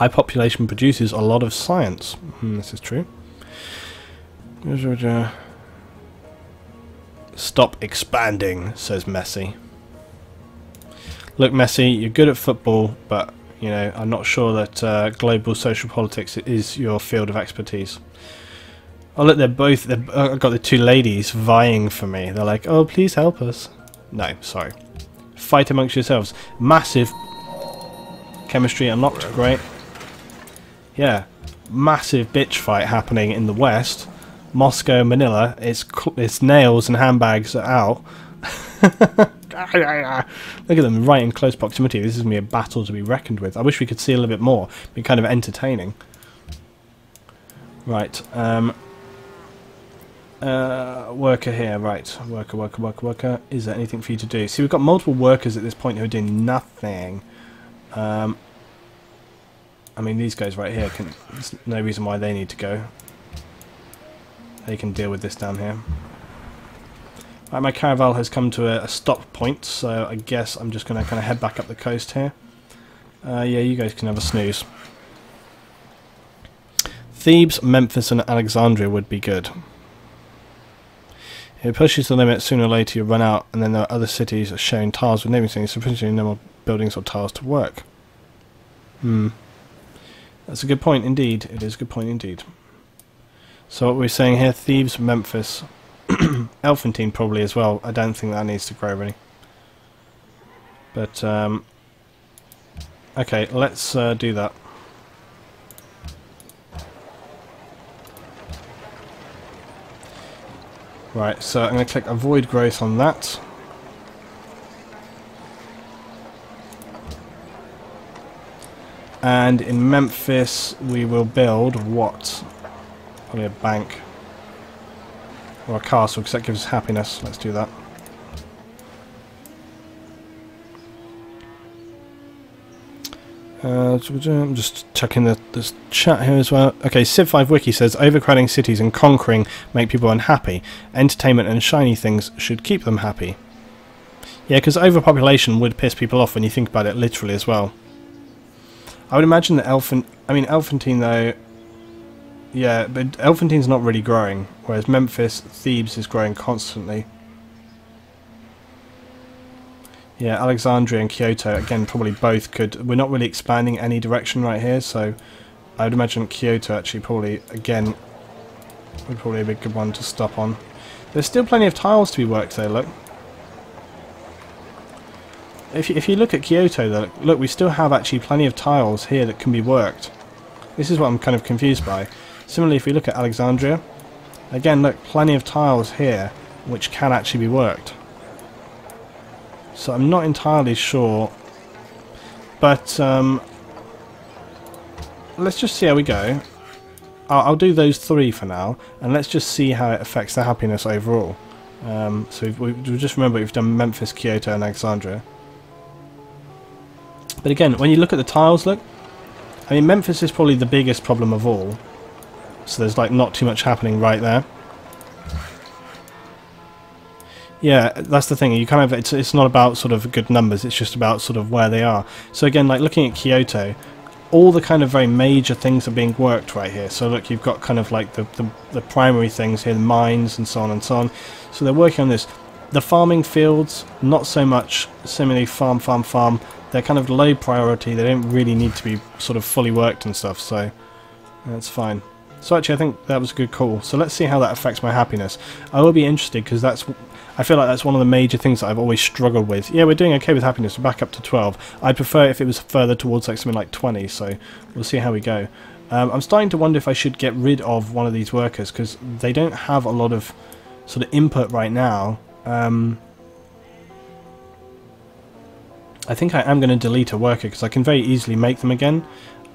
High population produces a lot of science. This is true. Stop expanding, says Messi. Look, Messi, you're good at football, but you know, I'm not sure that global social politics is your field of expertise. Oh look, I've got the two ladies vying for me. They're like, oh, please help us. No, sorry. Fight amongst yourselves. Massive chemistry unlocked, great. Yeah, massive bitch fight happening in the west. Moscow, Manila, it's nails and handbags are out. Look at them right in close proximity. This is going to be a battle to be reckoned with. I wish we could see a little bit more. It'd be kind of entertaining. Right. Worker here. Right. Worker. Is there anything for you to do? See, we've got multiple workers at this point who are doing nothing. I mean, these guys right here, there's no reason why they need to go. They can deal with this down here. Right, my caravel has come to a stop point, so I guess I'm just going to kind of head back up the coast here. Yeah, you guys can have a snooze. Thebes, Memphis and Alexandria would be good. If it pushes the limit, sooner or later you'll run out, and then there are other cities sharing tiles with neighbouring cities, so potentially no more buildings or tiles to work. That's a good point indeed. It is a good point indeed. So what we're saying here, Thebes, Memphis, Elephantine probably as well. I don't think that needs to grow really. But, okay, let's do that. Right, so I'm going to click avoid growth on that. And in Memphis we will build what? Probably a bank. Or a castle, because that gives us happiness. Let's do that. I'm just checking this chat here as well. Okay, Civ 5 Wiki says, overcrowding cities and conquering make people unhappy. Entertainment and shiny things should keep them happy. Yeah, because overpopulation would piss people off when you think about it literally as well. I would imagine that Elephantine though, yeah, but Elephantine's not really growing, whereas Memphis, Thebes is growing constantly. Yeah, Alexandria and Kyoto, again, probably both could. We're not really expanding any direction right here, so I would imagine Kyoto actually probably, again, would probably be a good one to stop on. There's still plenty of tiles to be worked there, look. If you look at Kyoto, though, look, we still have actually plenty of tiles here that can be worked. This is what I'm kind of confused by. Similarly, if we look at Alexandria, again, look, plenty of tiles here which can actually be worked. So I'm not entirely sure, but let's just see how we go. I'll do those three for now, and let's just see how it affects the happiness overall. So we just remember we've done Memphis, Kyoto and Alexandria. But again, when you look at the tiles, look, I mean, Memphis is probably the biggest problem of all. So there's like not too much happening right there. Yeah, that's the thing. You kind of it's not about sort of good numbers. It's just about sort of where they are. So again, like looking at Kyoto, all the kind of very major things are being worked right here. So look, you've got kind of like the primary things here, the mines and so on and so on. So they're working on this. The farming fields, not so much. Similarly, farm. They're kind of low priority. They don't really need to be sort of fully worked and stuff. So that's fine. So actually, I think that was a good call. So let's see how that affects my happiness. I will be interested because I feel like that's one of the major things that I've always struggled with. Yeah, we're doing okay with happiness. We're back up to 12. I'd prefer if it was further towards like something like 20. So we'll see how we go. I'm starting to wonder if I should get rid of one of these workers because they don't have a lot of sort of input right now. I think I am going to delete a worker because I can very easily make them again.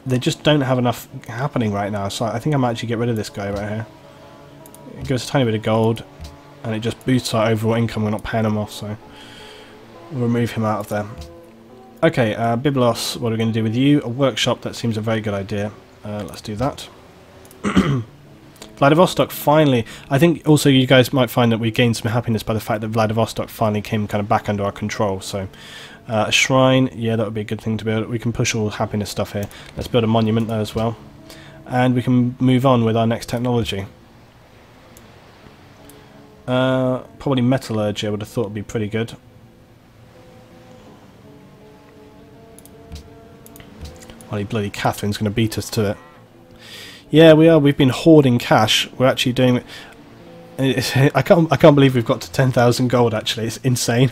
They just don't have enough happening right now, so I think I might actually get rid of this guy right here. It gives us a tiny bit of gold, and it just boosts our overall income. We're not paying him off, so we'll remove him out of there. Okay, Byblos, what are we going to do with you? A workshop, that seems a very good idea. Let's do that. Vladivostok finally, I think also you guys might find that we gained some happiness by the fact that Vladivostok finally came kind of back under our control, so A shrine, yeah, that would be a good thing to build. We can push all happiness stuff here. Let's build a monument there as well. And we can move on with our next technology. Probably metallurgy, I would have thought would be pretty good. Bloody bloody Catherine's going to beat us to it. Yeah, we are. We've been hoarding cash. We're actually doing it. I can't believe we've got to 10,000 gold. Actually, it's insane.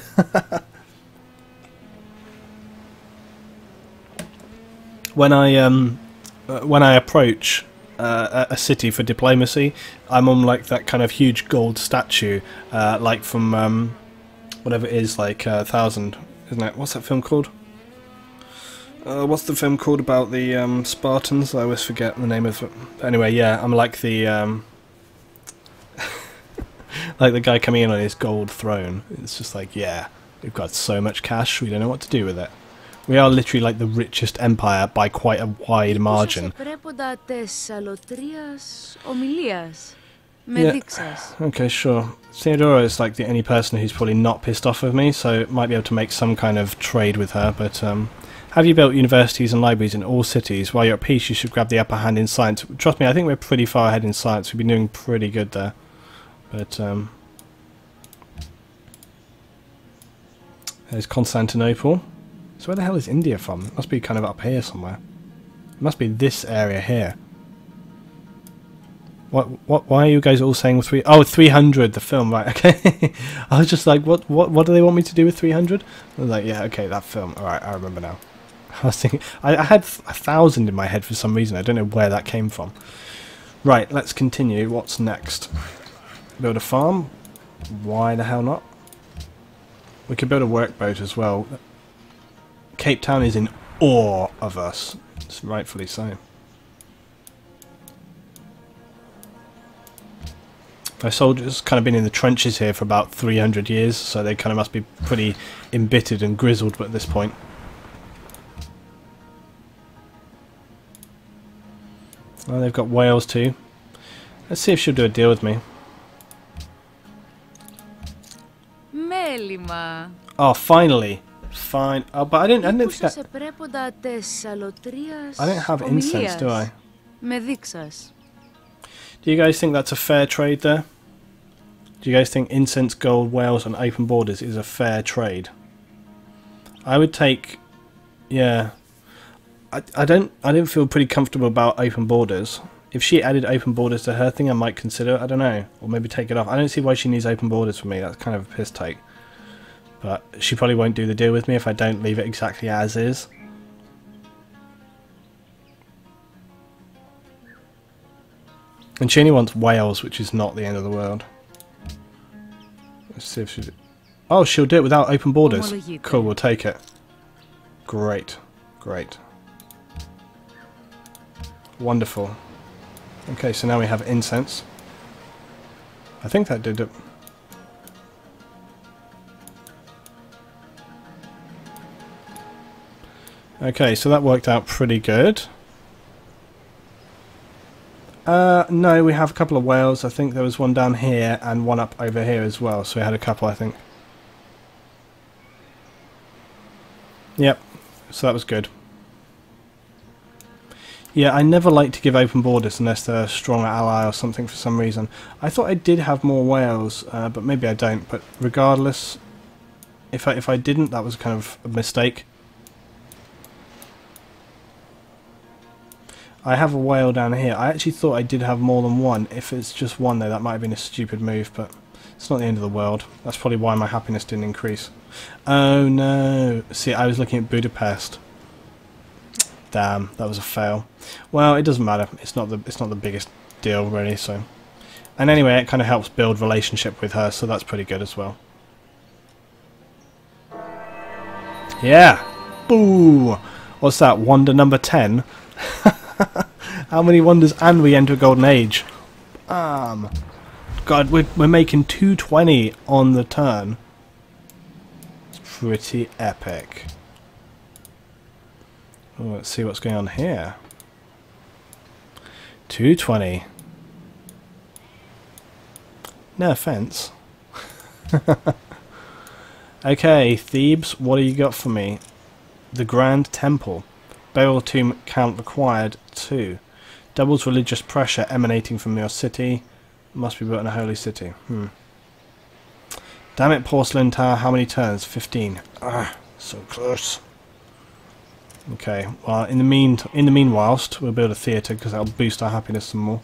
When I approach a city for diplomacy, I'm on like that kind of huge gold statue, like from whatever it is, like 1,000, isn't it? What's that film called? What's the film called about the Spartans? I always forget the name of it. Anyway, yeah, I'm like the like the guy coming in on his gold throne. It's just like, yeah, we've got so much cash, we don't know what to do with it. We are literally like the richest empire by quite a wide margin. Yeah. Okay, sure. Theodora is like the only person who's probably not pissed off with me, so might be able to make some kind of trade with her, but have you built universities and libraries in all cities? While you're at peace, you should grab the upper hand in science. Trust me, I think we're pretty far ahead in science. We've been doing pretty good there. But, there's Constantinople. So where the hell is India from? It must be kind of up here somewhere. It must be this area here. Why are you guys all saying 300, the film, right, okay. I was just like, what do they want me to do with 300? I was like, yeah, okay, that film. Alright, I remember now. I was thinking, I had 1,000 in my head for some reason. I don't know where that came from. Right, let's continue. What's next? Build a farm? Why the hell not? We could build a workboat as well. Cape Town is in awe of us. It's rightfully so. My soldiers kind of been in the trenches here for about 300 years, so they kind of must be pretty embittered and grizzled at this point. Oh, they've got Wales too. Let's see if she'll do a deal with me. Μέλημα. Oh, finally. Fine. Oh, but I don't think I don't have incense, do I? Do you guys think that's a fair trade there? Do you guys think incense, gold, Wales and open borders is a fair trade? I would take... Yeah. I don't feel pretty comfortable about open borders. If she added open borders to her thing, I might consider it. I don't know. Or maybe take it off. I don't see why she needs open borders for me. That's kind of a piss take. But she probably won't do the deal with me if I don't leave it exactly as is. And she only wants Wales, which is not the end of the world. Let's see if she... Oh, she'll do it without open borders. Cool, we'll take it. Great. Great. Wonderful. Okay, so now we have incense. I think that did it. Okay, so that worked out pretty good. No, we have a couple of whales. I think there was one down here and one up over here as well. So we had a couple, I think. Yep, so that was good. Yeah, I never like to give open borders unless they're a strong ally or something for some reason. I thought I did have more whales, but maybe I don't. But regardless, if I didn't, that was kind of a mistake. I have a whale down here. I actually thought I did have more than one. If it's just one though, that might have been a stupid move, but it's not the end of the world. That's probably why my happiness didn't increase. Oh no. See, I was looking at Budapest. Damn, that was a fail. Well, it doesn't matter. It's not the biggest deal really, so. And anyway, it kind of helps build relationship with her, so that's pretty good as well. Yeah. Boo. What's that? Wonder number 10? How many wonders and we enter a golden age? God, we're making 220 on the turn. It's pretty epic. Oh, let's see what's going on here. 220. No offense. Okay, Thebes, what do you got for me? The Grand Temple. Burial tomb count required 2. Doubles religious pressure emanating from your city. Must be built in a holy city. Damn it, porcelain tower, how many turns? 15. Ah, so close. Okay, well, in the meanwhile, we'll build a theatre because that'll boost our happiness some more.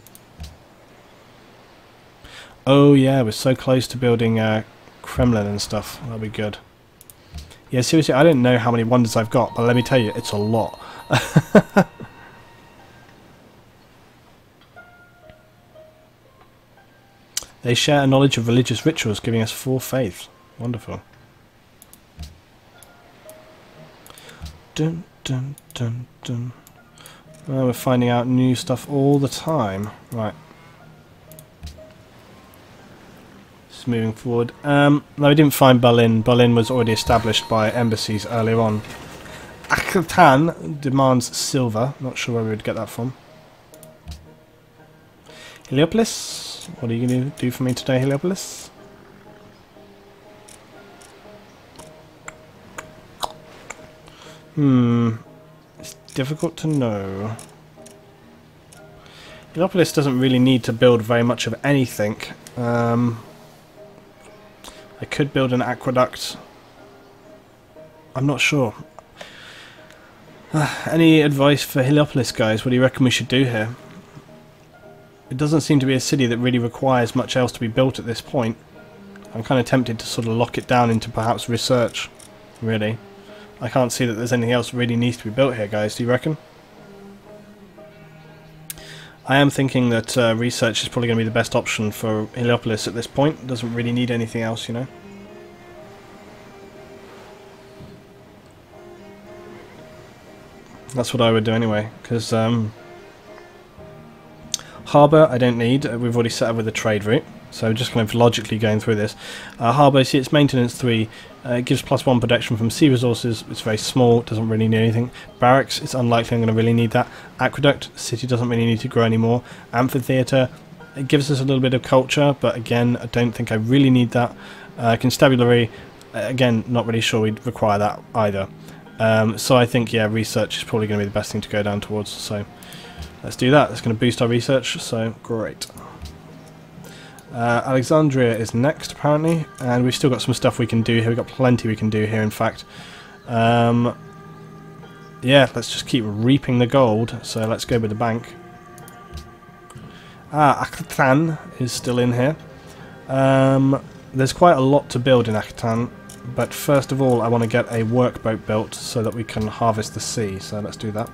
Oh yeah, we're so close to building Kremlin and stuff. That'll be good. Yeah, seriously, I don't know how many wonders I've got, but let me tell you, it's a lot. They share a knowledge of religious rituals, giving us 4 faith. Wonderful. Dun dun dun dun. Well, we're finding out new stuff all the time. Right. Just moving forward. No, we didn't find Berlin. Berlin was already established by embassies earlier on. Akhtan demands silver. Not sure where we would get that from. Heliopolis. What are you going to do for me today, Heliopolis? It's difficult to know. Heliopolis doesn't really need to build very much of anything. I could build an aqueduct. I'm not sure. Any advice for Heliopolis, guys? What do you reckon we should do here? It doesn't seem to be a city that really requires much else to be built at this point. I'm kind of tempted to sort of lock it down into perhaps research, really. I can't see that there's anything else that really needs to be built here, guys. Do you reckon? I am thinking that research is probably going to be the best option for Heliopolis at this point. It doesn't really need anything else, you know. That's what I would do anyway, because harbour I don't need. We've already set up with the trade route, so just kind of logically going through this. Harbour, see, it's maintenance 3. It gives +1 protection from sea resources. It's very small, doesn't really need anything. Barracks, it's unlikely I'm going to really need that. Aqueduct, city doesn't really need to grow anymore. Amphitheatre, it gives us a little bit of culture, but again, I don't think I really need that. Constabulary, again, not really sure we'd require that either. So I think, yeah, research is probably going to be the best thing to go down towards, so let's do that. It's going to boost our research, so great. Alexandria is next, apparently, and we've still got some stuff we can do here. We've got plenty we can do here, in fact. Yeah, let's just keep reaping the gold, so let's go with the bank. Akhtan is still in here. There's quite a lot to build in Akhtan, but first of all I want to get a workboat built so that we can harvest the sea, so let's do that.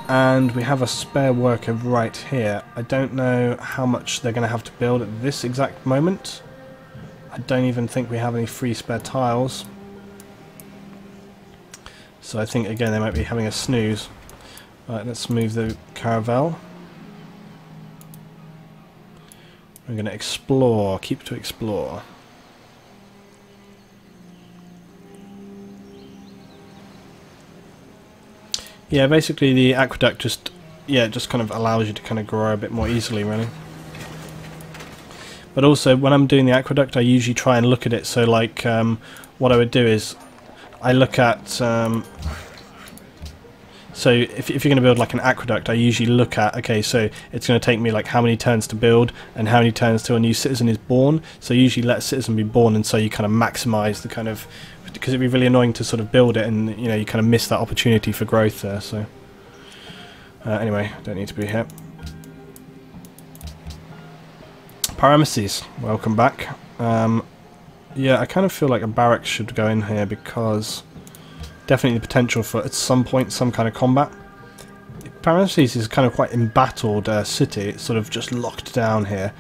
And we have a spare worker right here. I don't know how much they're going to have to build at this exact moment. I don't even think we have any free spare tiles. So I think, again, they might be having a snooze. Right, let's move the caravel. We're going to explore, keep to explore. Yeah, basically the aqueduct just kind of allows you to kind of grow a bit more easily, really. But also, when I'm doing the aqueduct, I usually try and look at it. So, like, what I would do is, I look at. So, if you're going to build like an aqueduct, I usually look at, okay, so it's going to take me like how many turns to build and how many turns till a new citizen is born. So usually let a citizen be born, and so you kind of maximise the kind of, because it'd be really annoying to sort of build it and, you know, you kind of miss that opportunity for growth there. So anyway, don't need to be here. Parameses, welcome back. Yeah, I kind of feel like a barracks should go in here because definitely the potential for at some point some kind of combat. Parameses is kind of quite embattled city. It's sort of just locked down here.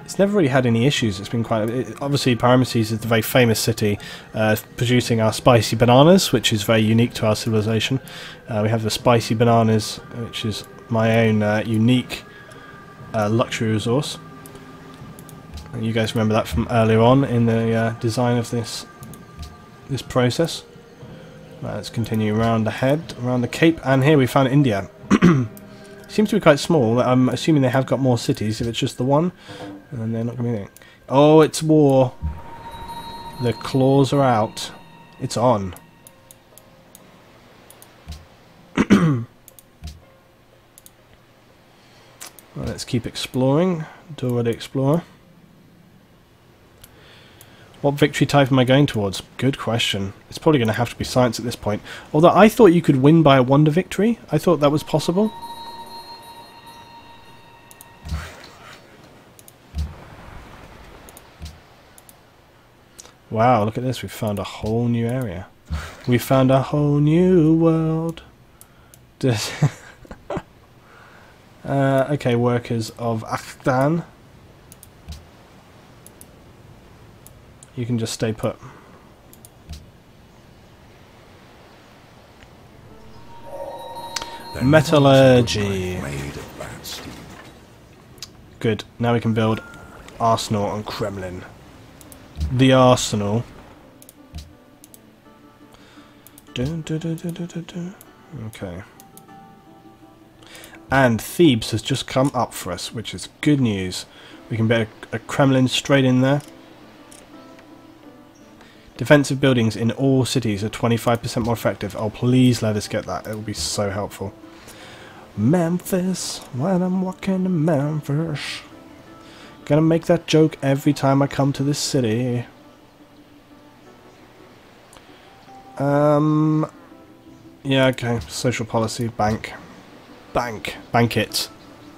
It's never really had any issues. It's been quite... obviously, Parameses is the very famous city producing our spicy bananas, which is very unique to our civilization. We have the spicy bananas, which is my own unique luxury resource. And you guys remember that from earlier on in the design of this process. Right, let's continue around ahead, around the Cape, and here we found India. Seems to be quite small. I'm assuming they have got more cities. If it's just the one, and they're not going to be anything. Oh, it's war. The claws are out. It's on. Well, let's keep exploring. Already Explorer. What victory type am I going towards? Good question. It's probably going to have to be science at this point. Although I thought you could win by a wonder victory. I thought that was possible. Wow, look at this. We've found a whole new area. We found a whole new world. Okay, workers of Akhtan. You can just stay put. Metallurgy. Good. Now we can build Arsenal and Kremlin. The Arsenal. Okay. And Thebes has just come up for us, which is good news. We can build a Kremlin straight in there. Defensive buildings in all cities are 25% more effective. Oh, please let us get that. It will be so helpful. Memphis, when I'm walking to Memphis. Gonna make that joke every time I come to this city. Yeah, okay. Social policy, bank. Bank it.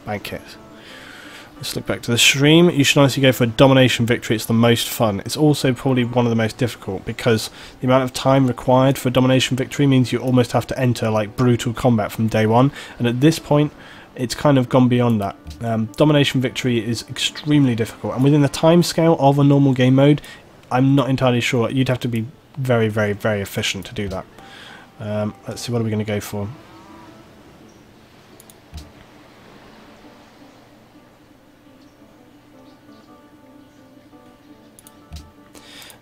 Let's look back to the stream. You should honestly go for a domination victory. It's the most fun. It's also probably one of the most difficult because the amount of time required for a domination victory means you almost have to enter like brutal combat from day one. And at this point, it's kind of gone beyond that. Domination victory is extremely difficult, and within the time scale of a normal game mode, I'm not entirely sure. You'd have to be very, very, very efficient to do that. Let's see, what are we going to go for?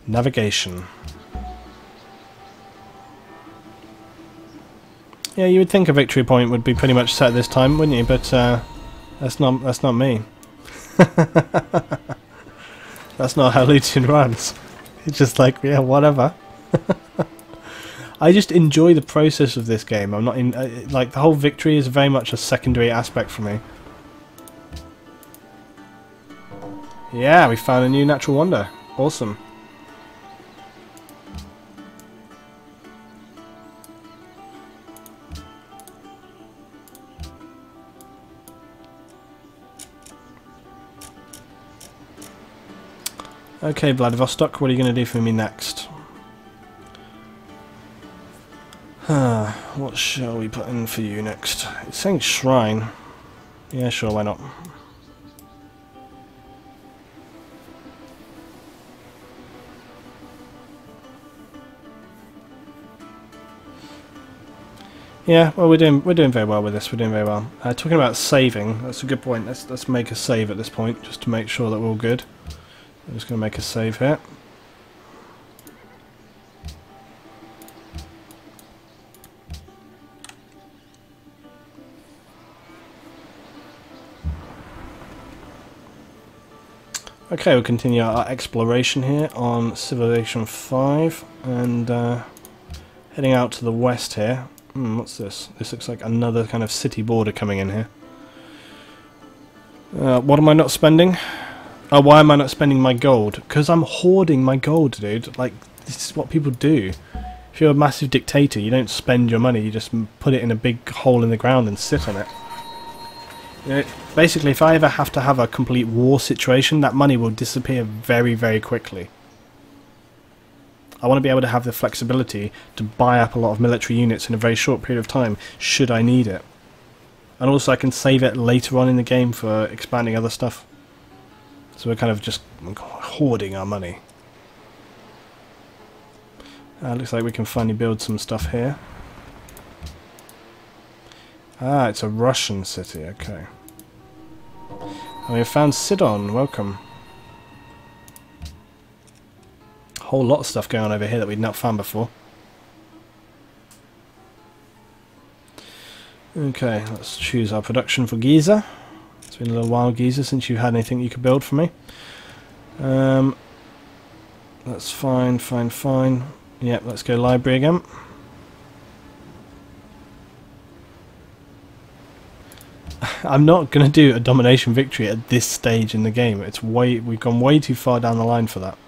Navigation. Yeah, you would think a victory point would be pretty much set this time, wouldn't you? But that's not me. That's not how Luetin runs. It's just like, yeah, whatever. I just enjoy the process of this game. I'm not in like the whole victory is very much a secondary aspect for me. Yeah, we found a new natural wonder. Awesome. Okay, Vladivostok, what are you going to do for me next? What shall we put in for you next? It's saying shrine. Yeah, sure, why not? Yeah, well, we're doing very well with this. We're doing very well. Talking about saving, that's a good point. Let's make a save at this point, just to make sure that we're all good. I'm just going to make a save here. Okay, we'll continue our exploration here on Civilization V and heading out to the west here. What's this? This looks like another kind of city border coming in here. What am I not spending? Oh, why am I not spending my gold? Because I'm hoarding my gold, dude. Like, this is what people do. If you're a massive dictator, you don't spend your money, you just put it in a big hole in the ground and sit on it. You know, basically, if I ever have to have a complete war situation, that money will disappear very, very quickly. I want to be able to have the flexibility to buy up a lot of military units in a very short period of time, should I need it. And also I can save it later on in the game for expanding other stuff. So we're kind of just hoarding our money. Looks like we can finally build some stuff here. Ah, it's a Russian city, okay. And we've found Sidon, welcome. A whole lot of stuff going on over here that we'd not found before. Okay, let's choose our production for Giza. It's been a little while, Giza, since you had anything you could build for me. That's fine, fine, fine. Yep, let's go library again. I'm not going to do a domination victory at this stage in the game. We've gone way too far down the line for that.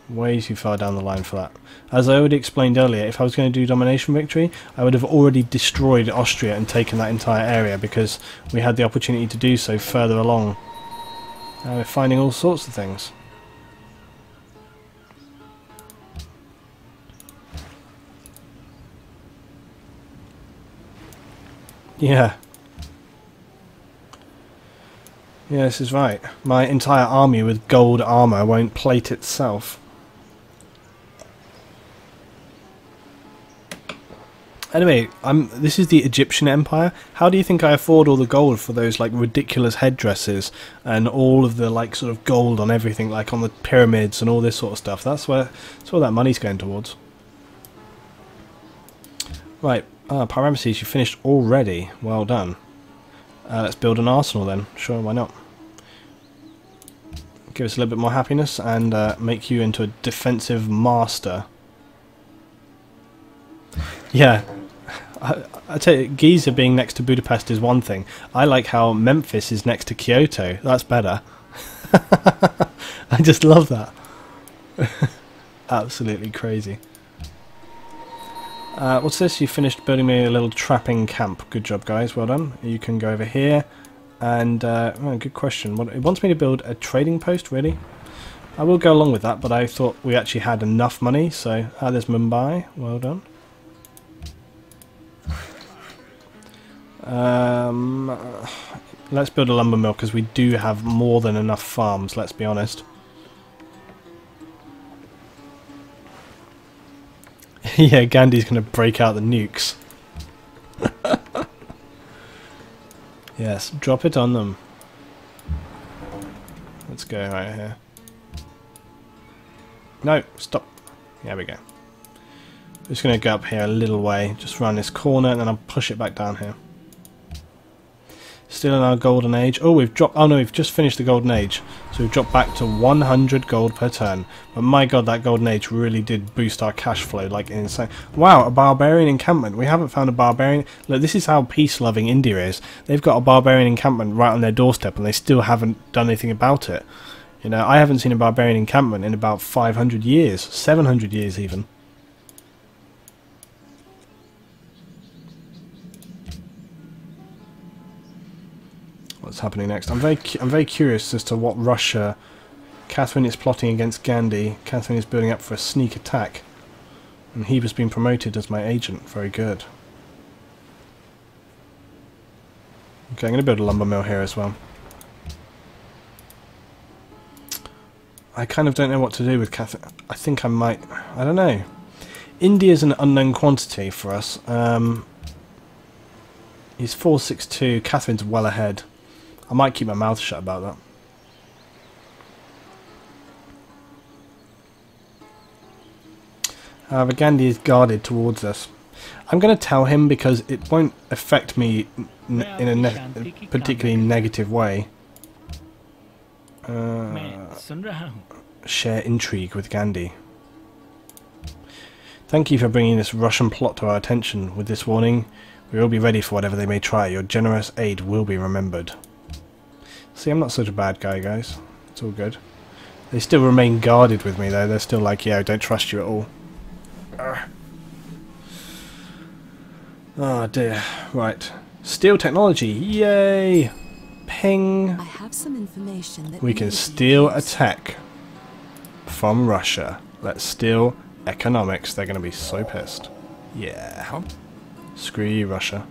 Way too far down the line for that. As I already explained earlier, if I was going to do domination victory, I would have already destroyed Austria and taken that entire area because we had the opportunity to do so further along. We're finding all sorts of things. Yeah. Yeah, this is right. My entire army with gold armour won't plate itself. Anyway, this is the Egyptian Empire. How do you think I afford all the gold for those like ridiculous headdresses and all of the like sort of gold on everything, like on the pyramids and all this sort of stuff? That's where that money's going towards. Right, Parameses, you finished already. Well done. Let's build an arsenal then. Sure, why not? Give us a little bit more happiness and make you into a defensive master. Yeah. I tell you, Giza being next to Budapest is one thing. I like how Memphis is next to Kyoto. That's better. I just love that. Absolutely crazy. What's this? You finished building me a little trapping camp. Good job, guys. Well done. You can go over here. And, oh, good question. It wants me to build a trading post, really? I will go along with that, but I thought we actually had enough money. So, there's Mumbai. Well done. Let's build a lumber mill because we do have more than enough farms, let's be honest. Yeah, Gandhi's going to break out the nukes. Yes, drop it on them. Let's go right here. No, stop. There we go. Just going to go up here a little way, just round this corner, and then I'll push it back down here. Still in our golden age. Oh, we've dropped. Oh no, we've just finished the golden age, so we've dropped back to 100 gold per turn. But my god, that golden age really did boost our cash flow like insane. Wow, a barbarian encampment. We haven't found a barbarian. Look, this is how peace-loving India is. They've got a barbarian encampment right on their doorstep, and they still haven't done anything about it. You know, I haven't seen a barbarian encampment in about 500 years, 700 years even. What's happening next? I'm very curious as to what Russia. Catherine is plotting against Gandhi. Catherine is building up for a sneak attack, and he has been promoted as my agent. Very good. Okay, I'm going to build a lumber mill here as well. I kind of don't know what to do with Catherine. I think I might. I don't know. India's an unknown quantity for us. He's 462. Catherine's well ahead. I might keep my mouth shut about that. However, Gandhi is guarded towards us. I'm going to tell him because it won't affect me in a particularly negative way. Share intrigue with Gandhi. Thank you for bringing this Russian plot to our attention. With this warning, we will be ready for whatever they may try. Your generous aid will be remembered. See, I'm not such a bad guy, guys. It's all good. They still remain guarded with me, though. They're still like, yeah, I don't trust you at all. Oh, dear. Right. Steel technology. Yay! Ping. I have some information that we can steal a tech from Russia. Let's steal economics. They're going to be so pissed. Yeah. Screw you, Russia.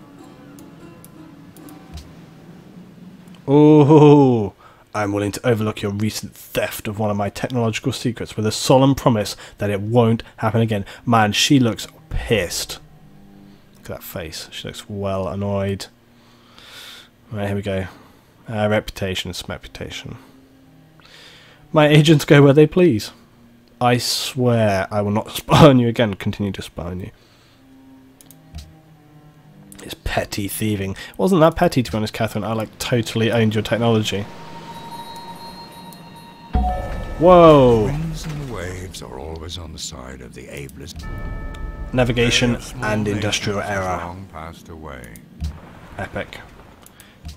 Oh, I'm willing to overlook your recent theft of one of my technological secrets with a solemn promise that it won't happen again. Man, she looks pissed. Look at that face. She looks well annoyed. Right, here we go. Reputation, smeputation. My agents go where they please. I swear I will not spy on you again. Continue to spy on you. It's petty thieving. It wasn't that petty, to be honest, Catherine. I like totally owned your technology. Whoa! Winds and the waves are always on the side of the ablest. Navigation Day of small and nations industrial has era. long passed away. Epic.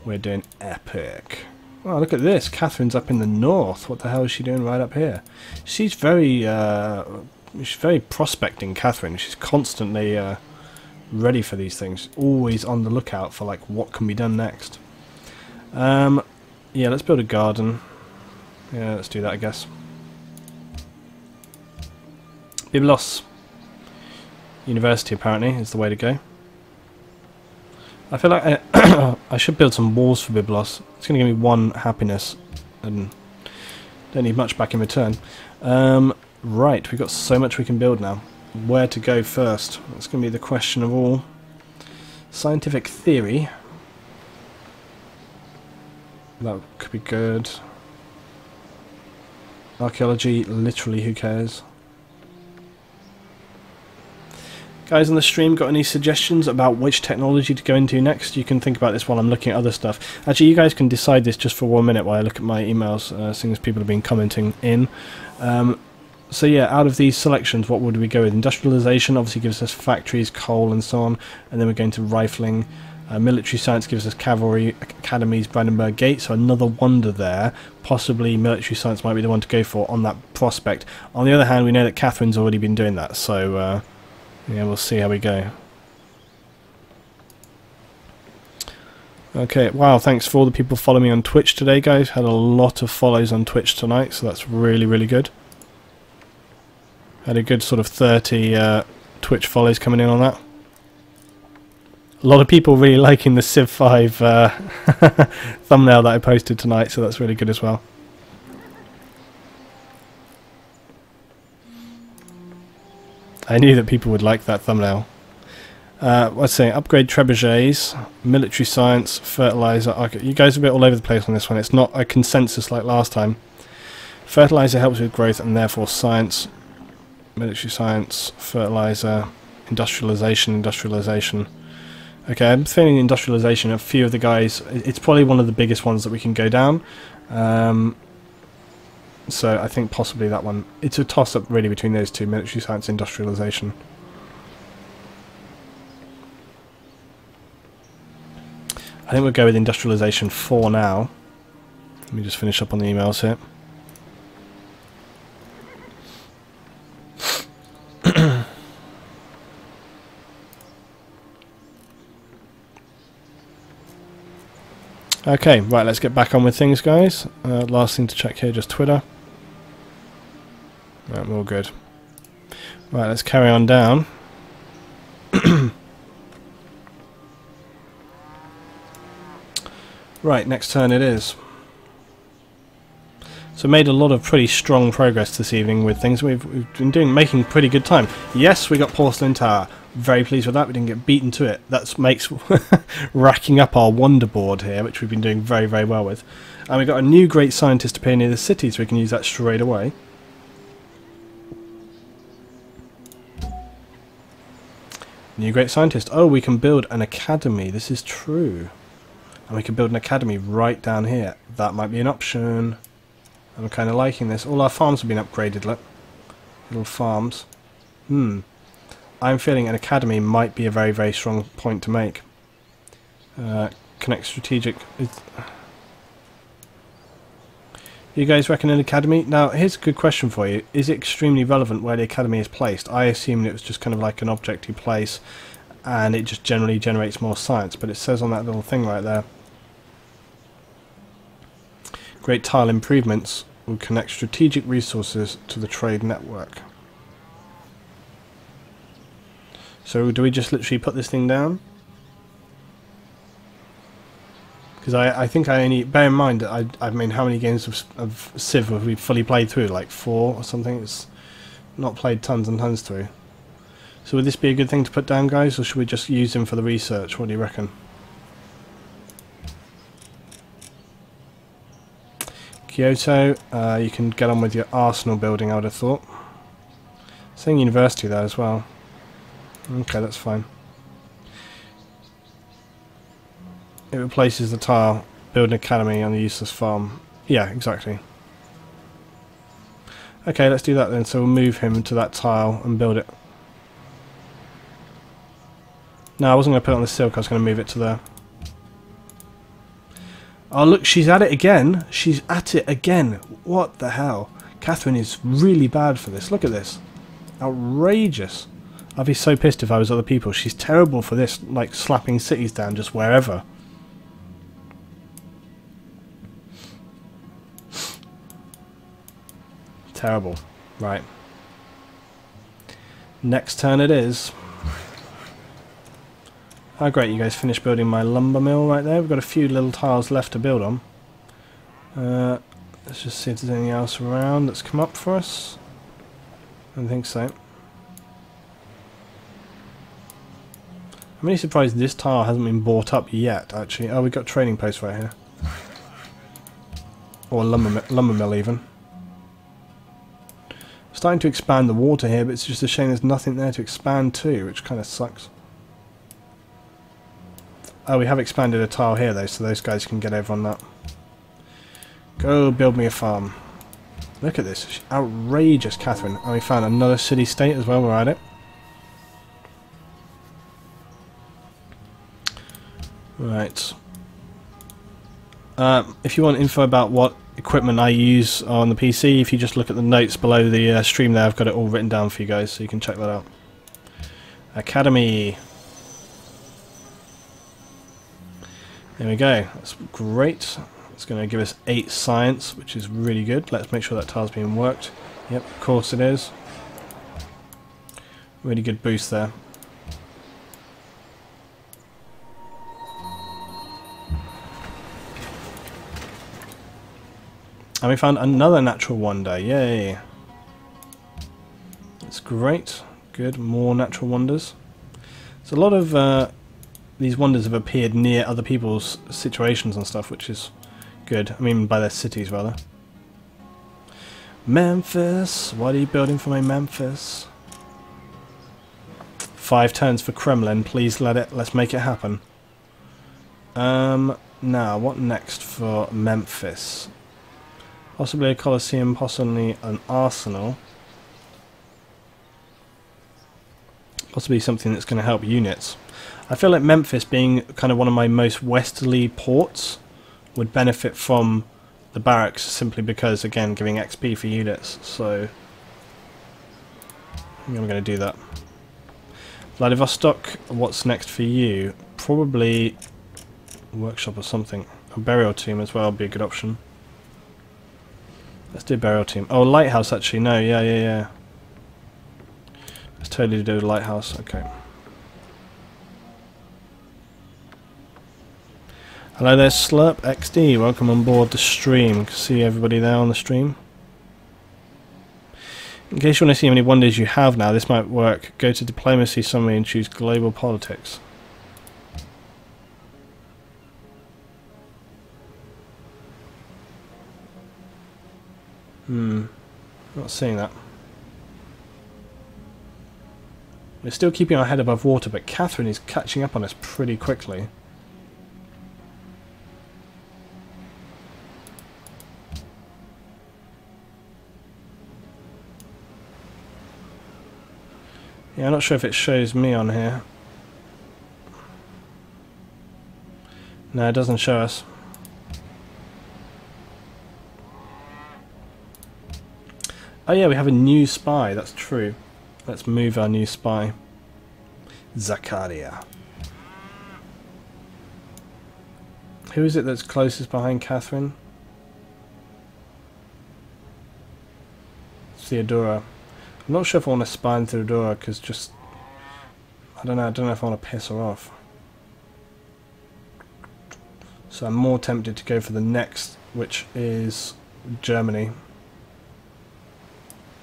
We're doing epic. Oh, look at this. Catherine's up in the north. What the hell is she doing right up here? She's very prospecting, Catherine. She's constantly ready for these things. Always on the lookout for, like, what can be done next. Yeah, let's build a garden. Yeah, let's do that, I guess. Byblos. University, apparently, is the way to go. I feel like I should build some walls for Byblos. It's going to give me 1 happiness, and don't need much back in return. Right, we've got so much we can build now. Where to go first? That's going to be the question of all. Scientific theory. That could be good. Archaeology, literally, who cares? Guys on the stream, got any suggestions about which technology to go into next? You can think about this while I'm looking at other stuff. Actually, you guys can decide this just for 1 minute while I look at my emails, seeing as people have been commenting in. So yeah, out of these selections, what would we go with? Industrialization obviously gives us factories, coal and so on, and then we're going to rifling. Military science gives us cavalry academies, Brandenburg Gate, so another wonder there. Possibly military science might be the one to go for on that prospect. On the other hand, we know that Catherine's already been doing that, so yeah, we'll see how we go. Okay, wow, thanks for all the people following me on Twitch today, guys. Had a lot of follows on Twitch tonight, so that's really, really good. Had a good sort of 30 Twitch follows coming in on that. A lot of people really liking the Civ V thumbnail that I posted tonight, so that's really good as well. I knew that people would like that thumbnail. Let's see, upgrade trebuchets, military science, fertilizer. Okay, you guys are a bit all over the place on this one. It's not a consensus like last time. Fertilizer helps with growth and therefore science. Military science, fertilizer, industrialization. Okay, I'm feeling industrialization. A few of the guys, it's probably one of the biggest ones that we can go down. So I think possibly that one. It's a toss-up really between those two, military science, industrialization. I think we'll go with industrialization for now. Let me just finish up on the emails here. Okay, right, let's get back on with things, guys. Last thing to check here, just Twitter. Right, we're all good. Right, let's carry on down. Right, next turn it is. So made a lot of pretty strong progress this evening with things. We've been making pretty good time. Yes, we got Porcelain Tower. Very pleased with that. We didn't get beaten to it. That makes racking up our wonder board here, which we've been doing very, very well with. And we got a new great scientist appear near the city, so we can use that straight away. New great scientist. Oh, we can build an academy. This is true. And we can build an academy right down here. That might be an option. I'm kind of liking this. All our farms have been upgraded, look. Little farms. I'm feeling an academy might be a very, very strong point to make. Connect strategic. You guys reckon an academy? Now, here's a good question for you. Is it extremely relevant where the academy is placed? I assumed it was just kind of like an object you place, and it just generally generates more science. But it says on that little thing right there, great tile improvements will connect strategic resources to the trade network. So do we just literally put this thing down? Because I think I only... Bear in mind that I mean, how many games of Civ have we fully played through? Like 4 or something? It's not played tons and tons through. So would this be a good thing to put down, guys? Or should we just use him for the research? What do you reckon? Kyoto, you can get on with your arsenal building, I would have thought. Saying university there as well. Okay, that's fine. It replaces the tile, build an academy on the useless farm. Yeah, exactly. Okay, let's do that then. So we'll move him to that tile and build it. No, I wasn't going to put it on the silk, I was going to move it to there. Oh look, she's at it again. She's at it again. What the hell? Catherine is really bad for this. Look at this. Outrageous. I'd be so pissed if I was other people. She's terrible for this, like slapping cities down just wherever. Terrible. Right. Next turn it is. Oh great, you guys finished building my lumber mill right there. We've got a few little tiles left to build on. Let's just see if there's anything else around that's come up for us. I don't think so. I'm really surprised this tile hasn't been bought up yet, actually. Oh, we've got trading posts right here. Or a lumber mill even. Starting to expand the water here, but it's just a shame there's nothing there to expand to, which kind of sucks. Oh, we have expanded a tile here though, so those guys can get over on that. Go build me a farm. Look at this. Outrageous, Catherine. And we found another city-state as well, we're at it. Right. If you want info about what equipment I use on the PC, if you just look at the notes below the stream there, I've got it all written down for you guys, so you can check that out. Academy. There we go. That's great. It's going to give us 8 science, which is really good. Let's make sure that tile's being worked. Yep, of course it is. Really good boost there. And we found another natural wonder. Yay! That's great. Good. More natural wonders. So a lot of these wonders have appeared near other people's situations and stuff, which is good. I mean, by their cities, rather. Memphis! What are you building for my Memphis? 5 turns for Kremlin. Please let's make it happen. Now, what next for Memphis? Possibly a Colosseum, possibly an arsenal. Possibly something that's going to help units. I feel like Memphis, being kind of one of my most westerly ports, would benefit from the barracks simply because, again, giving XP for units. So I'm going to do that. Vladivostok, what's next for you? Probably a workshop or something. A burial tomb as well would be a good option. Let's do burial tomb. Oh, lighthouse actually. No, yeah. Let's totally do a lighthouse. Okay. Hello there, Slurp XD. Welcome on board the stream. See everybody there on the stream. In case you want to see how many wonders you have now, this might work. Go to diplomacy summary and choose global politics. Not seeing that. We're still keeping our head above water, but Catherine is catching up on us pretty quickly. Yeah, I'm not sure if it shows me on here. No, it doesn't show us. Oh yeah, we have a new spy, that's true. Let's move our new spy. Zakaria. Who is it that's closest behind Catherine? Theodora. I'm not sure if I want to spy on Theodora, because just... I don't know if I want to piss her off. So I'm more tempted to go for the next, which is Germany.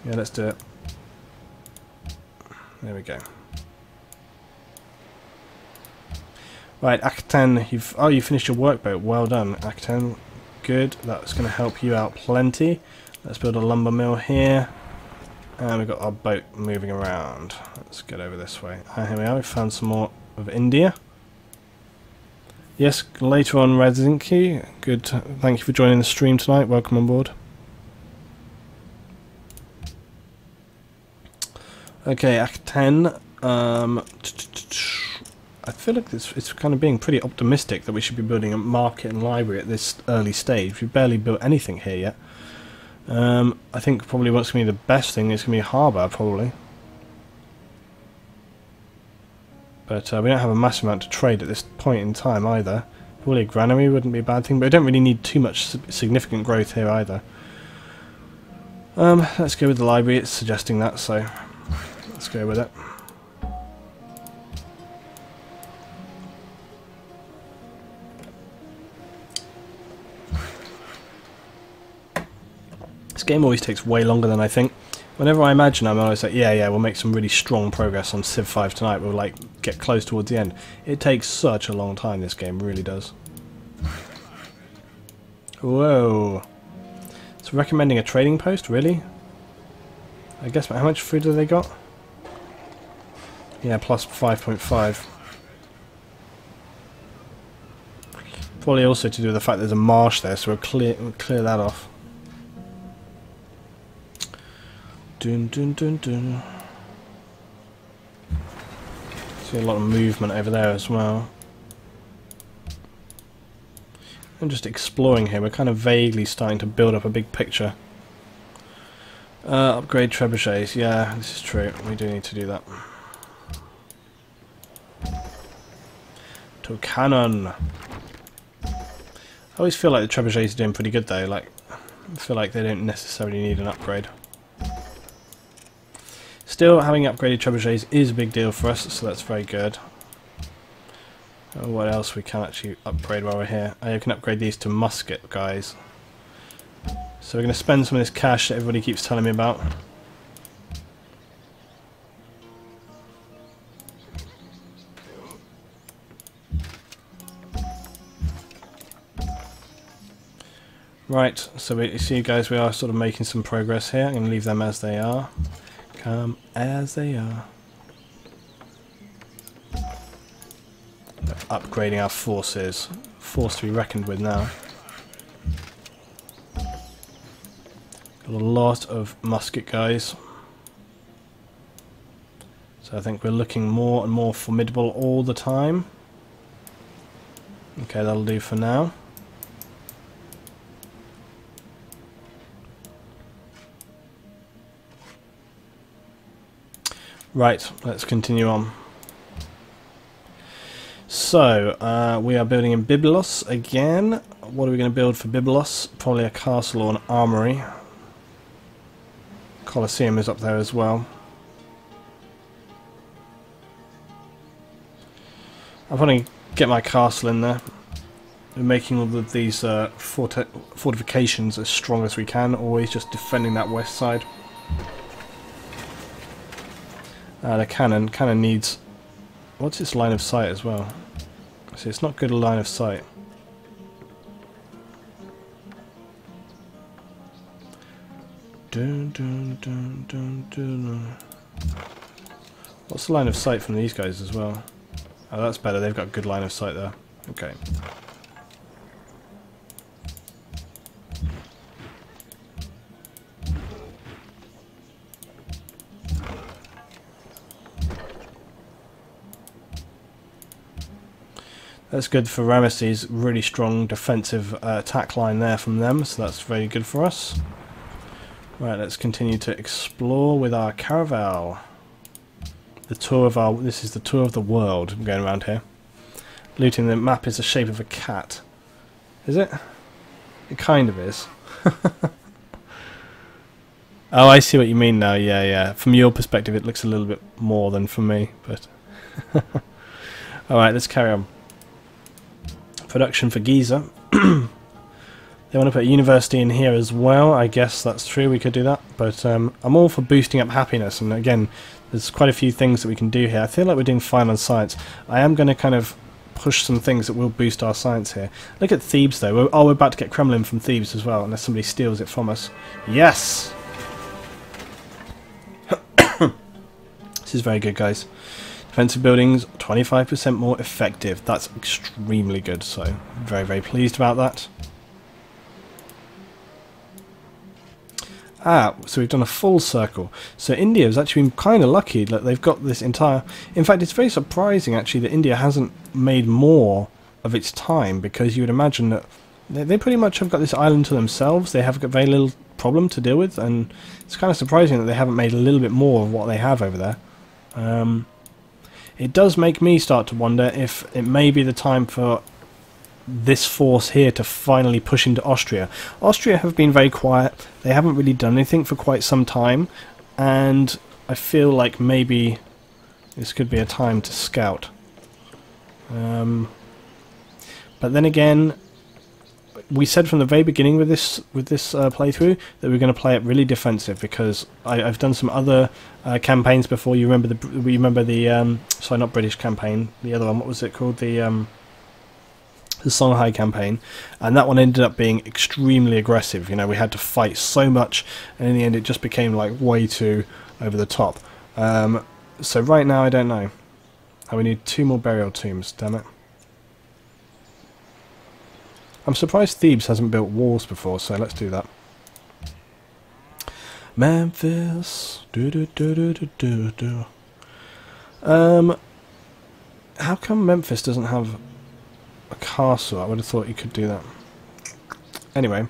Yeah, let's do it. There we go. Right, Akten, you finished your workboat. Well done, Akten. Good. That's going to help you out plenty. Let's build a lumber mill here. And we've got our boat moving around. Let's get over this way. Here we are. We found some more of India. Yes, later on, Radzinski. Good. Thank you for joining the stream tonight. Welcome on board. Okay, Act 10. I feel like it's kind of being pretty optimistic that we should be building a market and library at this early stage. We've barely built anything here yet. I think probably what's going to be the best thing is going to be a harbour, probably. But we don't have a massive amount to trade at this point in time either. Probably a granary wouldn't be a bad thing, but we don't really need too much significant growth here either. Let's go with the library. It's suggesting that, so let's go with it. This game always takes way longer than I think. Whenever I imagine, I'm always like, yeah, we'll make some really strong progress on Civ V tonight. We'll like get close towards the end. It takes such a long time. This game really does. Whoa! It's recommending a trading post, really? I guess. How much food have they got? Yeah, plus 5.5. Probably also to do with the fact there's a marsh there, so we'll clear that off. Dun dun dun dun. See a lot of movement over there as well. I'm just exploring here. We're kind of vaguely starting to build up a big picture. Upgrade trebuchets. Yeah, this is true. We do need to do that. To a cannon. I always feel like the trebuchets are doing pretty good though. Like, I feel like they don't necessarily need an upgrade. Still, having upgraded trebuchets is a big deal for us, so that's very good. What else we can actually upgrade while we're here? I can upgrade these to musket, guys. So we're going to spend some of this cash that everybody keeps telling me about. Right, so you see guys, we are sort of making some progress here. I'm going to leave them as they are. Come as they are. Upgrading our forces. Force to be reckoned with now. Got a lot of musket guys. So I think we're looking more and more formidable all the time. Okay, that'll do for now. Right, let's continue on. So, we are building in Byblos again. What are we going to build for Byblos? Probably a castle or an armory. Colosseum is up there as well. I'll probably get my castle in there. We're making all of these fortifications as strong as we can, always just defending that west side. The cannon needs... What's its line of sight as well? See, it's not good a line of sight. Dun, dun, dun, dun, dun. What's the line of sight from these guys as well? Oh, that's better. They've got good line of sight there. Okay. That's good for Ramesses. Really strong defensive attack line there from them, so that's very good for us. Right, let's continue to explore with our caravel. The tour of our... This is the tour of the world I'm going around here. Looting the map is the shape of a cat. Is it? It kind of is. Oh, I see what you mean now. Yeah, yeah. From your perspective, it looks a little bit more than from me, but... Alright, let's carry on. Production for Giza. They want to put a university in here as well. I guess that's true, we could do that. But I'm all for boosting up happiness. And again, there's quite a few things that we can do here. I feel like we're doing fine on science. I am going to kind of push some things that will boost our science here. Look at Thebes, though. We're about to get Kremlin from Thebes as well, unless somebody steals it from us. Yes! This is very good, guys. Defensive buildings, 25% more effective. That's extremely good, so very, very pleased about that. Ah, so we've done a full circle. So India has actually been kind of lucky that they've got this entire... In fact, it's very surprising, actually, that India hasn't made more of its time, because you would imagine that they pretty much have got this island to themselves. They have got very little problem to deal with, and it's kind of surprising that they haven't made a little bit more of what they have over there. It does make me start to wonder if it may be the time for this force here to finally push into Austria. Austria have been very quiet. They haven't really done anything for quite some time, and I feel like maybe this could be a time to scout. But then again, we said from the very beginning with this playthrough that we were going to play it really defensive, because I've done some other campaigns before. You remember the sorry, not British campaign, the other one. What was it called? The Songhai campaign, and that one ended up being extremely aggressive. You know, we had to fight so much, and in the end it just became like way too over the top. So right now I don't know. And we need 2 more burial tombs, damn it. I'm surprised Thebes hasn't built walls before, so let's do that. Memphis. How come Memphis doesn't have a castle? I would have thought you could do that. Anyway,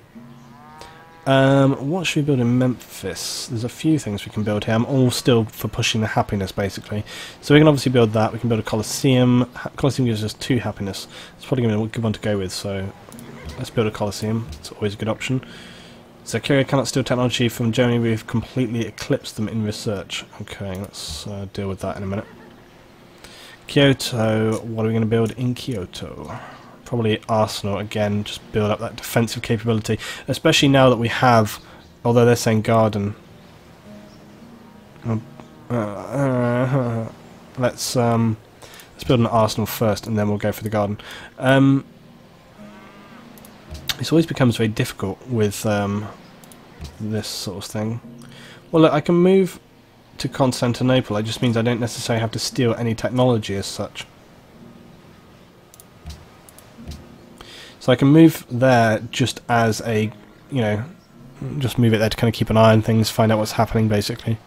what should we build in Memphis? There's a few things we can build here. I'm all still for pushing the happiness, basically. So we can obviously build that. We can build a Colosseum. Colosseum gives us 2 happiness. It's probably going to be a good one to go with, so let's build a Colosseum. It's always a good option. Zaccaria cannot steal technology from Germany. We've completely eclipsed them in research. Okay, let's deal with that in a minute. Kyoto, what are we going to build in Kyoto? Probably Arsenal again, just build up that defensive capability, especially now that we have, although they're saying garden. Let's build an Arsenal first, and then we'll go for the garden. This always becomes very difficult with this sort of thing. Well, look, I can move to Constantinople. It just means I don't necessarily have to steal any technology as such. So I can move there just as a, you know, just move it there to kind of keep an eye on things, find out what's happening, basically.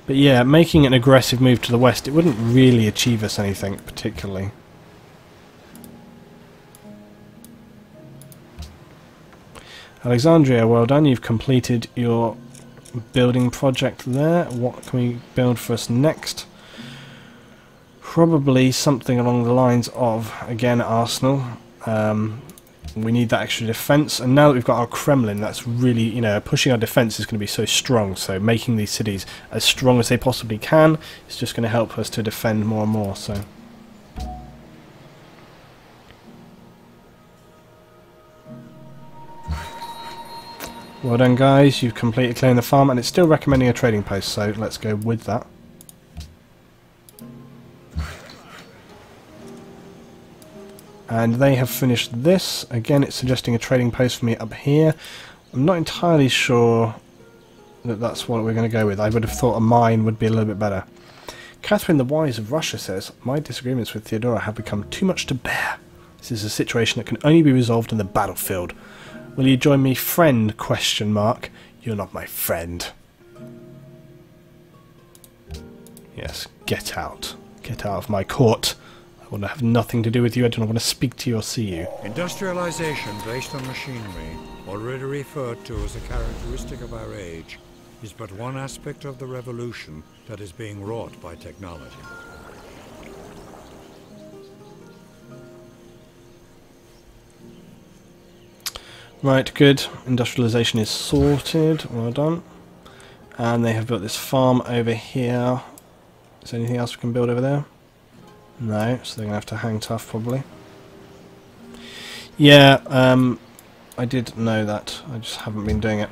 But yeah, making an aggressive move to the west, it wouldn't really achieve us anything particularly. Alexandria, well done, you've completed your building project there. What can we build for us next? Probably something along the lines of, again, Arsenal. We need that extra defence, and now that we've got our Kremlin, that's really, you know, pushing our defence is going to be so strong, so making these cities as strong as they possibly can is just going to help us to defend more and more, so... Well done, guys, you've completed clearing the farm, and it's still recommending a trading post, so let's go with that. And they have finished this. Again, it's suggesting a trading post for me up here. I'm not entirely sure that that's what we're going to go with. I would have thought a mine would be a little bit better. Catherine the Wise of Russia says, my disagreements with Theodora have become too much to bear. This is a situation that can only be resolved in the battlefield. Will you join me, friend? Question mark. You're not my friend. Yes, get out. Get out of my court. I want to have nothing to do with you. I do not want to speak to you or see you. Industrialization based on machinery, already referred to as a characteristic of our age, is but one aspect of the revolution that is being wrought by technology. Right, good. Industrialization is sorted. Well done. And they have built this farm over here. Is there anything else we can build over there? No, so they're going to have to hang tough probably. Yeah, I did know that. I just haven't been doing it.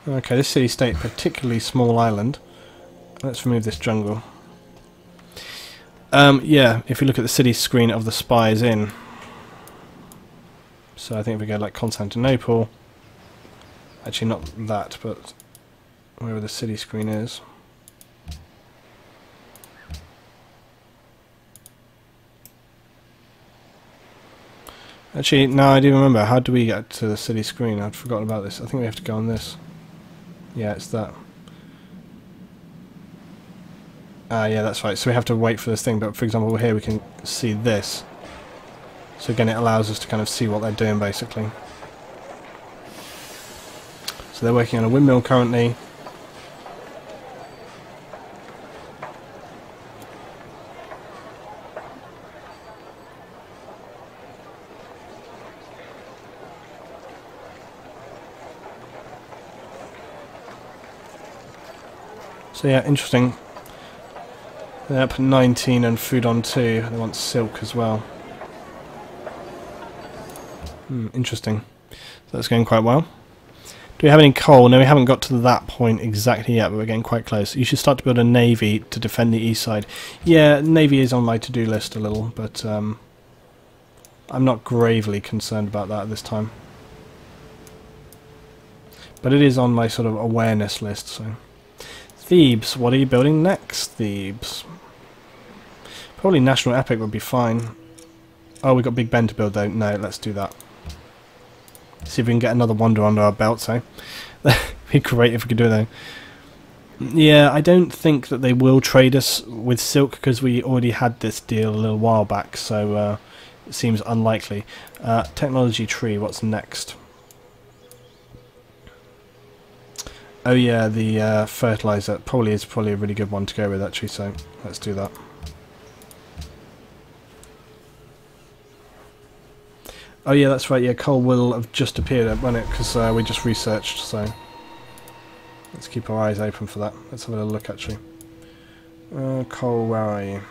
Okay, this city-state, particularly small island. Let's remove this jungle. Yeah, if you look at the city screen of the Spies Inn. So I think if we go like Constantinople, actually not that, but wherever the city screen is. Actually, no, I do remember. How do we get to the city screen? I'd forgotten about this. I think we have to go on this. Yeah, it's that. Yeah, that's right. So we have to wait for this thing, but for example here we can see this. So again, it allows us to kind of see what they're doing basically. So they're working on a windmill currently. So yeah, interesting. They're up at 19 and food on 2. They want silk as well. Interesting. So that's going quite well. Do we have any coal? No, we haven't got to that point exactly yet, but we're getting quite close. You should start to build a navy to defend the east side. Yeah, navy is on my to-do list a little, but I'm not gravely concerned about that at this time. But it is on my sort of awareness list, so... Thebes, what are you building next, Thebes? Probably National Epic would be fine. Oh, we've got Big Ben to build though. No, let's do that. See if we can get another wonder under our belts, eh? That'd be great if we could do that. Yeah, I don't think that they will trade us with silk because we already had this deal a little while back, so it seems unlikely. Technology tree, what's next? Oh yeah, the fertilizer is probably a really good one to go with actually, so let's do that. Oh yeah, that's right, yeah, coal will have just appeared, won't it, because we just researched, so let's keep our eyes open for that. Let's have a little look actually. Coal, where are you?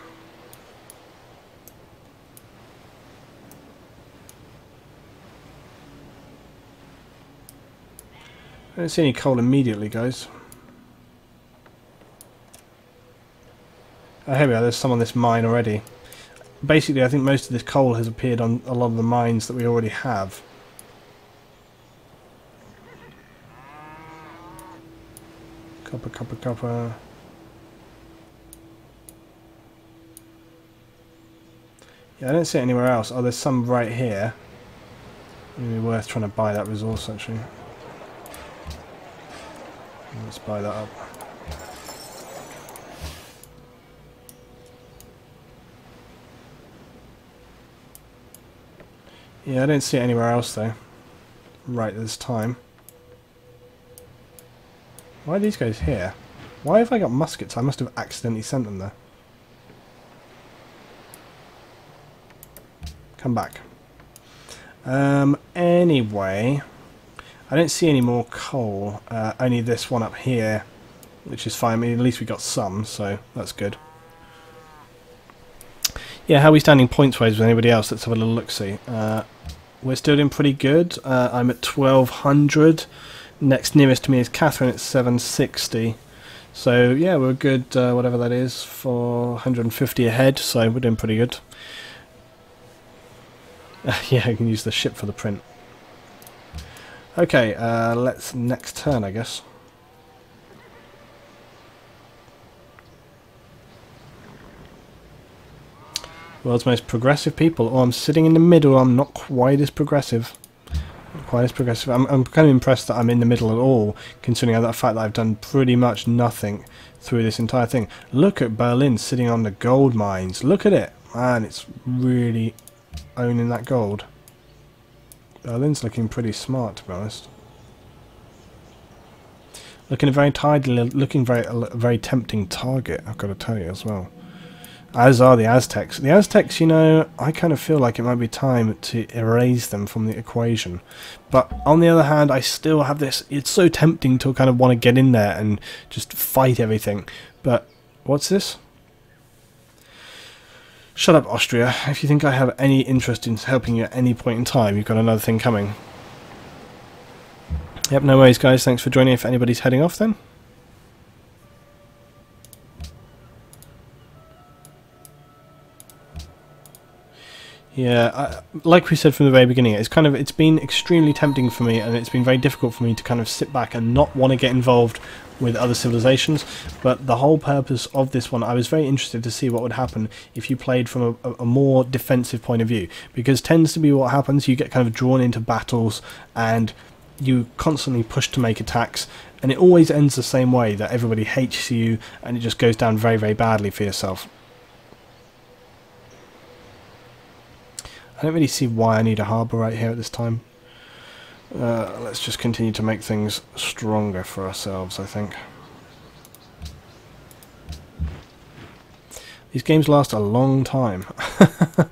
I don't see any coal immediately, guys. Oh, here we are, there's some on this mine already. Basically, I think most of this coal has appeared on a lot of the mines that we already have. Copper, copper, copper. Yeah, I don't see it anywhere else. Oh, there's some right here. Maybe worth trying to buy that resource, actually. Let's buy that up. Yeah, I don't see it anywhere else though. Right at this time. Why are these guys here? Why have I got muskets? I must have accidentally sent them there. Come back. Anyway, I don't see any more coal. Only this one up here, which is fine. I mean, at least we got some, so that's good. Yeah, how are we standing points-wise with anybody else? Let's have a little look-see. We're still doing pretty good. I'm at 1200. Next nearest to me is Catherine at 760. So, yeah, we're good, whatever that is, 450 ahead, so we're doing pretty good. Yeah, I can use the ship for the print. Okay, let's next turn, I guess. World's most progressive people. Oh, I'm sitting in the middle. I'm not quite as progressive. Not quite as progressive. I'm kind of impressed that I'm in the middle at all, considering the fact that I've done pretty much nothing through this entire thing. Look at Berlin sitting on the gold mines. Look at it. Man, it's really owning that gold. Berlin's looking pretty smart, to be honest. Looking very tidy, looking a very tempting target, I've got to tell you as well. As are the Aztecs. The Aztecs, you know, I kind of feel like it might be time to erase them from the equation. But on the other hand, I still have this, it's so tempting to kind of want to get in there and just fight everything. But, what's this? Shut up, Austria. If you think I have any interest in helping you at any point in time, you've got another thing coming. Yep, no worries, guys. Thanks for joining. If anybody's heading off, then. Yeah, like we said from the very beginning, it's been extremely tempting for me, and it's been very difficult for me to kind of sit back and not want to get involved with other civilizations. But the whole purpose of this one, I was very interested to see what would happen if you played from a more defensive point of view, because tends to be what happens. You get kind of drawn into battles, and you constantly push to make attacks, and it always ends the same way, that everybody hates you, and it just goes down very, very badly for yourself. I don't really see why I need a harbour right here at this time. Let's just continue to make things stronger for ourselves, I think. These games last a long time. A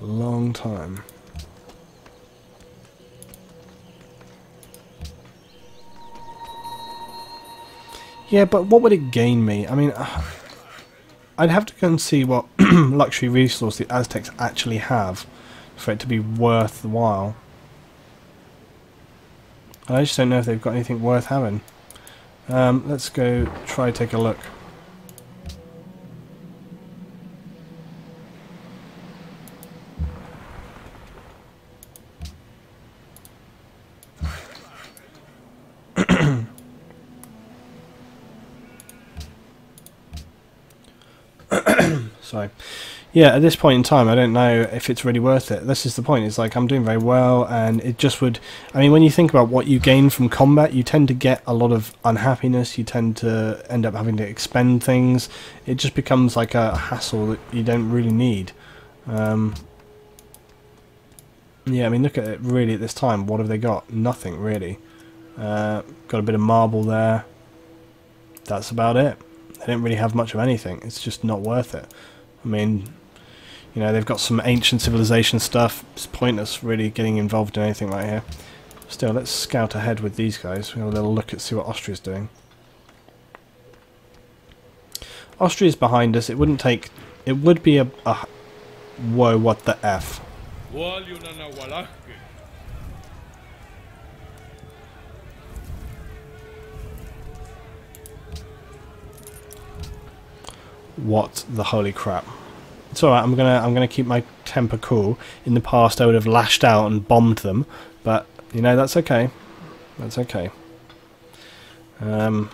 long time. Yeah, but what would it gain me? I mean, I'd have to go and see what luxury resource the Aztecs actually have for it to be worth the while. I just don't know if they've got anything worth having. Let's go try take a look. So, yeah, at this point in time, I don't know if it's really worth it. This is the point. It's like I'm doing very well, and it just would... I mean, when you think about what you gain from combat, you tend to get a lot of unhappiness. You tend to end up having to expend things. It just becomes like a hassle that you don't really need. Yeah, I mean, look at it really at this time. What have they got? Nothing, really. Got a bit of marble there. That's about it. They don't really have much of anything. It's just not worth it. I mean, you know, they've got some ancient civilization stuff. It's pointless really getting involved in anything right here. Still, let's scout ahead with these guys. We'll have a little look at see what Austria's doing. Austria's behind us. It wouldn't take... It would be a whoa, what the F? What the holy crap. It's alright, I'm gonna keep my temper cool. In the past I would have lashed out and bombed them, but you know, that's okay. That's okay. The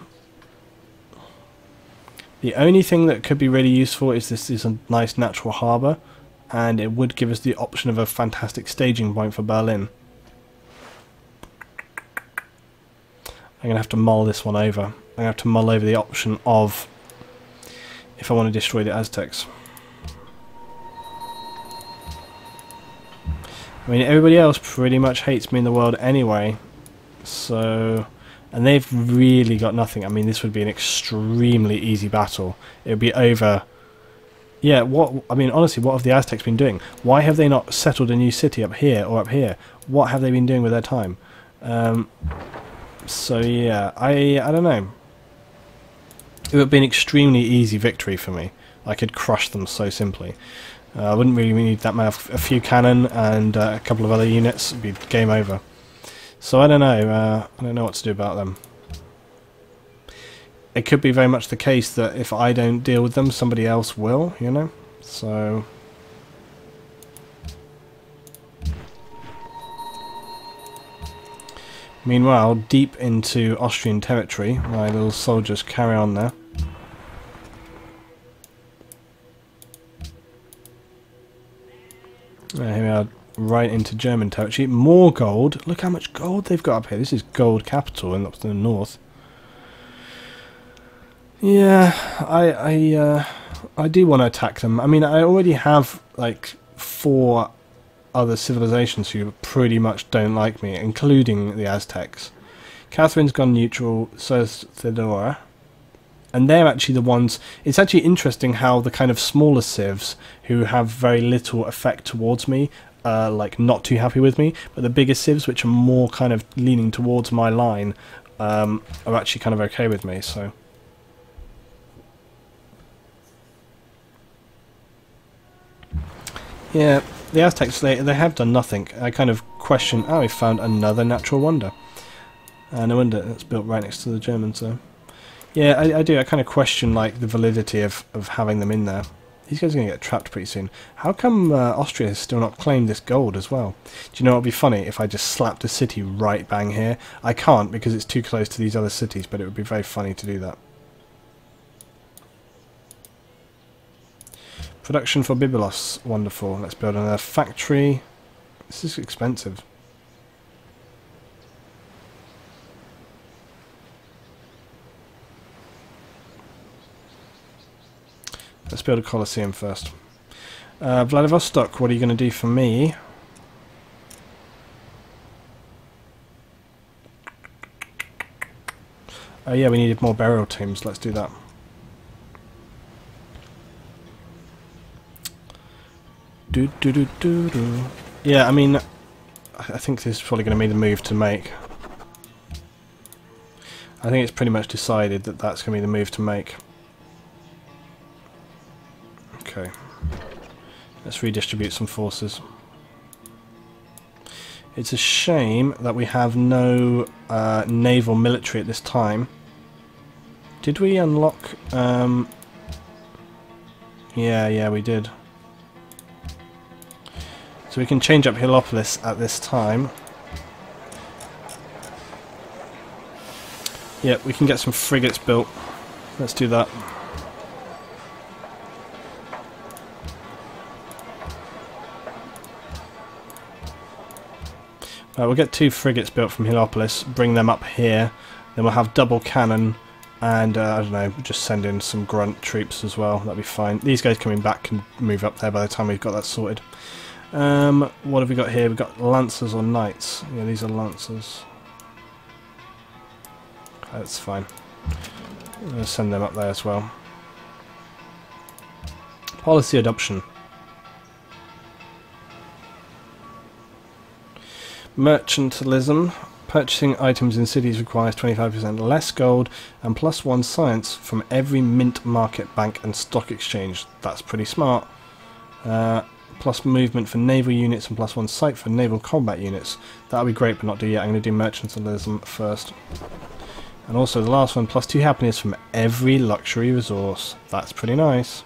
only thing that could be really useful is this is a nice natural harbour, and it would give us the option of a fantastic staging point for Berlin. I'm gonna have to mull this one over. I'm gonna have to mull over the option of if I want to destroy the Aztecs. I mean, everybody else pretty much hates me in the world anyway, so... And they've really got nothing. I mean, this would be an extremely easy battle. It would be over... Yeah, what... I mean, honestly, what have the Aztecs been doing? Why have they not settled a new city up here or up here? What have they been doing with their time? So, yeah, I don't know. It would be an extremely easy victory for me. I could crush them so simply. I wouldn't really need that much. A few cannon and a couple of other units would be game over. So I don't know. I don't know what to do about them. It could be very much the case that if I don't deal with them, somebody else will, you know? So... Meanwhile, deep into Austrian territory, my little soldiers carry on there. Here we are, right into German territory. More gold. Look how much gold they've got up here. This is gold capital in up to the north. Yeah, I do want to attack them. I mean, I already have like 4 other civilizations who pretty much don't like me, including the Aztecs. Catherine's gone neutral, so is Theodora. And they're actually the ones... It's actually interesting how the kind of smaller civs, who have very little effect towards me, are like not too happy with me, but the bigger civs, which are more kind of leaning towards my line, are actually kind of okay with me, so... Yeah, the Aztecs, they have done nothing. I kind of question... Oh, we found another natural wonder. No wonder it's built right next to the Germans, so... Yeah, I do. I kind of question like the validity of having them in there. These guys are going to get trapped pretty soon. How come Austria has still not claimed this gold as well? Do you know what would be funny if I just slapped a city right bang here? I can't because it's too close to these other cities, but it would be very funny to do that. Production for Byblos. Wonderful. Let's build another factory. This is expensive. Let's build a Colosseum first. Vladivostok, what are you going to do for me? Oh yeah, we needed more burial tombs. Let's do that. Yeah, I mean, I think this is probably going to be the move to make. I think it's pretty much decided that that's going to be the move to make. Okay, let's redistribute some forces. It's a shame that we have no naval military at this time. Did we unlock... Yeah, we did. So we can change up Heliopolis at this time. Yeah, we can get some frigates built. Let's do that. We'll get 2 frigates built from Heliopolis, bring them up here, then we'll have double cannon, and I don't know, just send in some grunt troops as well, that'll be fine. These guys coming back can move up there by the time we've got that sorted. What have we got here? We've got lancers or knights. Yeah, these are lancers. That's fine. I'm going to send them up there as well. Policy adoption. Mercantilism. Purchasing items in cities requires 25% less gold and +1 science from every mint, market, bank and stock exchange. That's pretty smart. Plus movement for naval units and +1 sight for naval combat units. That'll be great, but not do yet. I'm going to do mercantilism first. And also the last one, +2 happiness from every luxury resource. That's pretty nice.